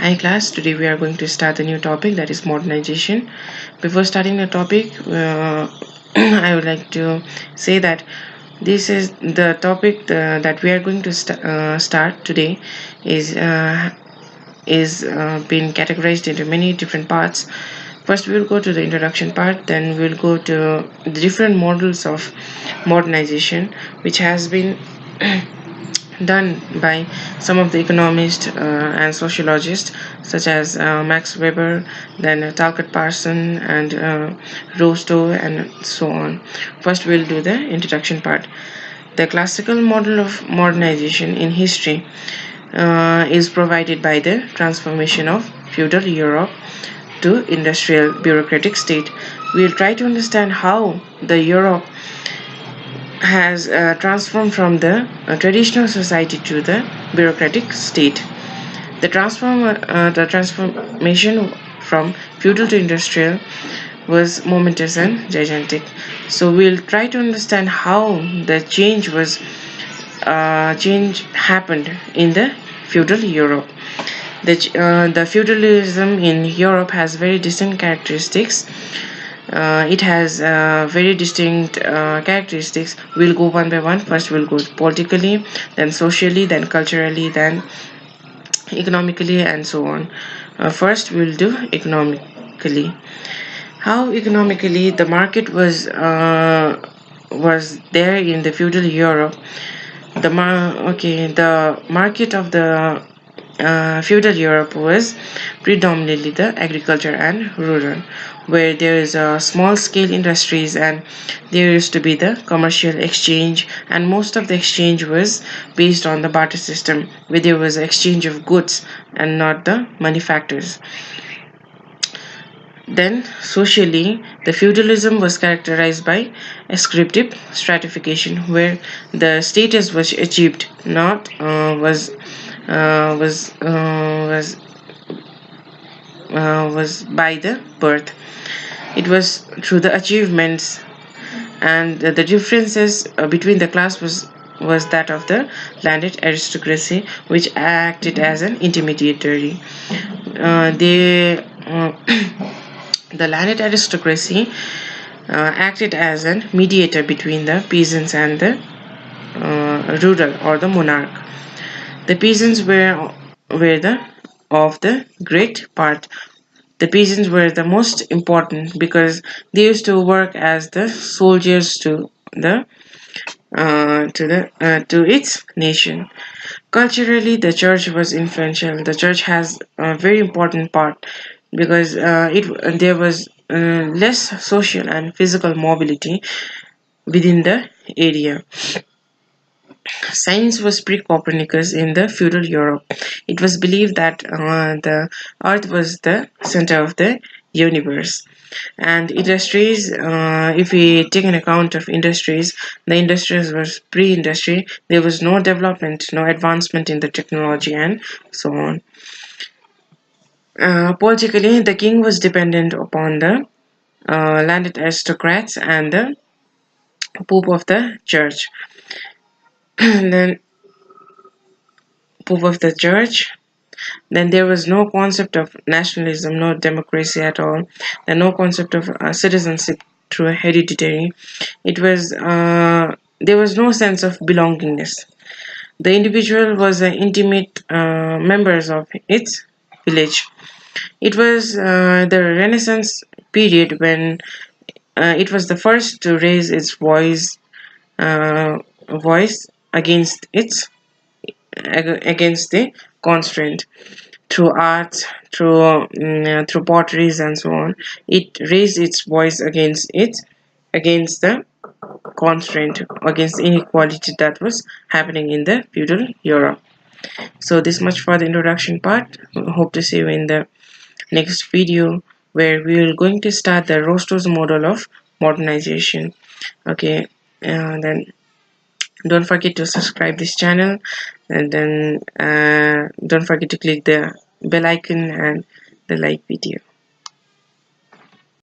Hi class, today we are going to start a new topic, that is modernization. Before starting the topic, I would like to say that this is the topic that we are going to start today is being categorized into many different parts. First we will go to the introduction part, then we will go to the different models of modernization which has been done by some of the economists and sociologists such as Max Weber, then Talcott Parson and Rostow and so on. First we'll do the introduction part. The classical model of modernization in history is provided by the transformation of feudal Europe to industrial bureaucratic state. We'll try to understand how the Europe has transformed from the traditional society to the bureaucratic state. The transformation from feudal to industrial was momentous and gigantic. So we'll try to understand how the change happened in the feudal Europe. The feudalism in Europe has very distinct characteristics. It has very distinct characteristics. We'll go one by one. First we'll go politically, then socially, then culturally, then economically, and so on. First we'll do economically. How economically the market was there in the feudal Europe. The market of the feudal Europe was predominantly the agriculture and rural, where there is a small scale industries and there used to be the commercial exchange, and most of the exchange was based on the barter system, where there was exchange of goods and not the manufacturers. Then, socially, the feudalism was characterized by ascriptive stratification, where the status was achieved not was by the birth. It was through the achievements, and the differences between the class was that of the landed aristocracy, which acted as an intermediary. They The landed aristocracy acted as a mediator between the peasants and the rural or the monarch. The peasants were the great part. The peasants were the most important because they used to work as the soldiers to its nation. Culturally, the church was influential. The church has a very important part because there was less social and physical mobility within the area. Science was pre-Copernicus in the feudal Europe. It was believed that the Earth was the center of the universe. And industries, if we take an account of industries, the industries was pre-industry. There was no development, no advancement in the technology, and so on. Politically, the king was dependent upon the landed aristocrats and the pope of the church. And then pope of the church. Then there was no concept of nationalism, no democracy at all, and no concept of citizenship through hereditary. It was there was no sense of belongingness. The individual was the intimate members of its village. It was the Renaissance period when it was the first to raise its voice against the constraint through arts, through potteries and so on. It raised its voice against the constraint, against inequality that was happening in the feudal Europe. So this much for the introduction part. Hope to see you in the next video, where we are going to start the Rostow's model of modernization. Okay, then don't forget to subscribe this channel, and then don't forget to click the bell icon and the like video.